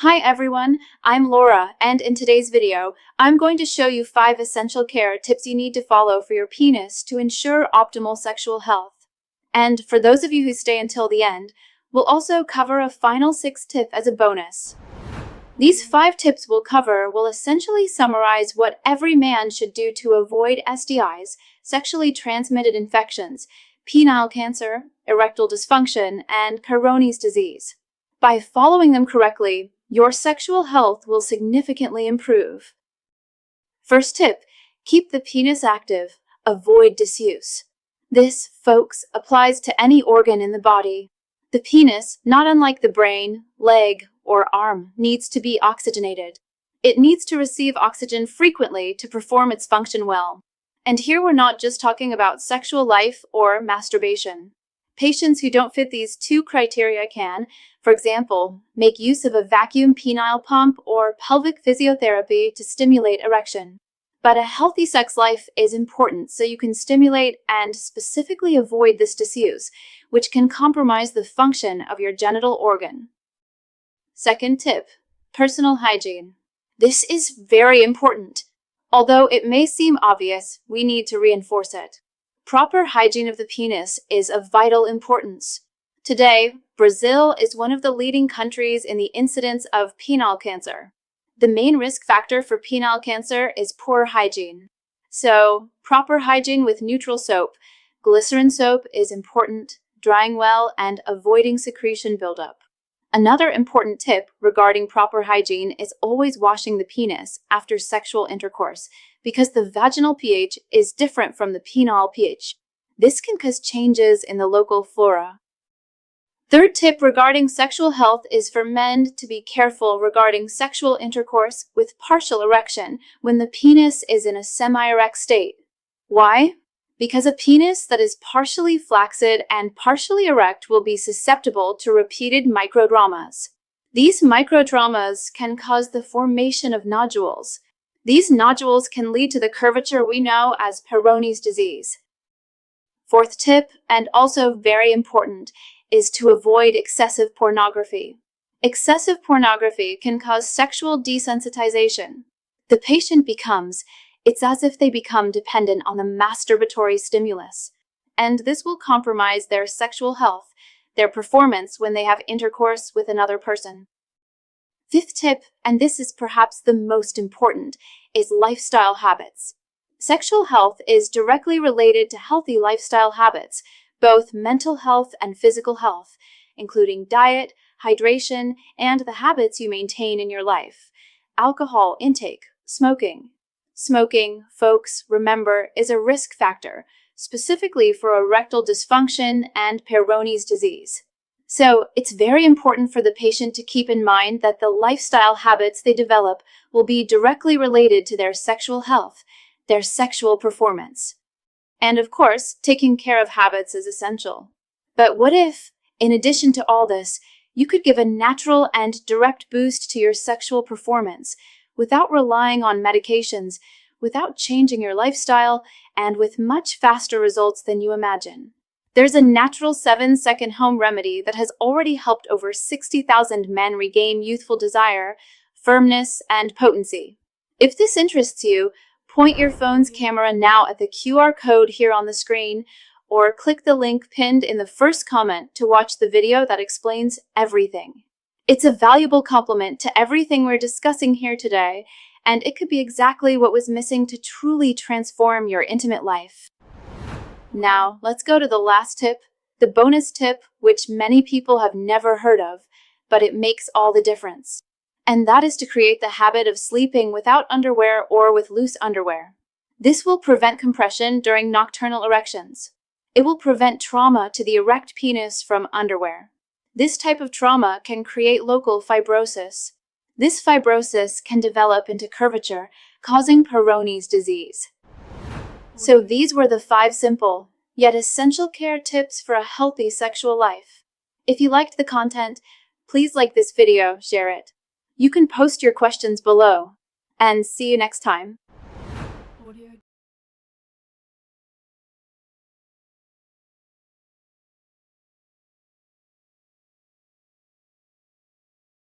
Hi everyone, I'm Laura, and in today's video, I'm going to show you 5 essential care tips you need to follow for your penis to ensure optimal sexual health. And for those of you who stay until the end, we'll also cover a final 6th tip as a bonus. These 5 tips we'll cover will essentially summarize what every man should do to avoid STIs, sexually transmitted infections, penile cancer, erectile dysfunction, and Peyronie's disease. By following them correctly, your sexual health will significantly improve. First tip, keep the penis active. Avoid disuse. This, folks, applies to any organ in the body. The penis, not unlike the brain, leg, or arm, needs to be oxygenated. It needs to receive oxygen frequently to perform its function well. And here we're not just talking about sexual life or masturbation. Patients who don't fit these 2 criteria can, for example, make use of a vacuum penile pump or pelvic physiotherapy to stimulate erection. But a healthy sex life is important so you can stimulate and specifically avoid this disuse, which can compromise the function of your genital organ. Second tip, personal hygiene. This is very important. Although it may seem obvious, we need to reinforce it. Proper hygiene of the penis is of vital importance. Today, Brazil is one of the leading countries in the incidence of penile cancer. The main risk factor for penile cancer is poor hygiene. So, proper hygiene with neutral soap, glycerin soap is important, drying well, and avoiding secretion buildup. Another important tip regarding proper hygiene is always washing the penis after sexual intercourse, because the vaginal pH is different from the penile pH. This can cause changes in the local flora. Third tip regarding sexual health is for men to be careful regarding sexual intercourse with partial erection when the penis is in a semi-erect state. Why? Because a penis that is partially flaccid and partially erect will be susceptible to repeated microdramas. These microdramas can cause the formation of nodules. These nodules can lead to the curvature we know as Peyronie's disease. Fourth tip, and also very important, is to avoid excessive pornography. Excessive pornography can cause sexual desensitization. The patient it's as if they become dependent on the masturbatory stimulus, and this will compromise their sexual health, their performance when they have intercourse with another person. Fifth tip, and this is perhaps the most important, is lifestyle habits. Sexual health is directly related to healthy lifestyle habits, both mental health and physical health, including diet, hydration, and the habits you maintain in your life. Alcohol intake, smoking. Smoking, folks, remember, is a risk factor, specifically for erectile dysfunction and Peyronie's disease. So, it's very important for the patient to keep in mind that the lifestyle habits they develop will be directly related to their sexual health, their sexual performance. And of course, taking care of habits is essential. But what if, in addition to all this, you could give a natural and direct boost to your sexual performance without relying on medications, without changing your lifestyle, and with much faster results than you imagine? There's a natural 7-second home remedy that has already helped over 60,000 men regain youthful desire, firmness, and potency. If this interests you, point your phone's camera now at the QR code here on the screen, or click the link pinned in the first comment to watch the video that explains everything. It's a valuable complement to everything we're discussing here today, and it could be exactly what was missing to truly transform your intimate life. Now, let's go to the last tip, the bonus tip, which many people have never heard of, but it makes all the difference. And that is to create the habit of sleeping without underwear or with loose underwear. This will prevent compression during nocturnal erections. It will prevent trauma to the erect penis from underwear. This type of trauma can create local fibrosis. This fibrosis can develop into curvature, causing Peyronie's disease. So these were the 5 simple, yet essential care tips for a healthy sexual life. If you liked the content, please like this video, share it. You can post your questions below, and see you next time.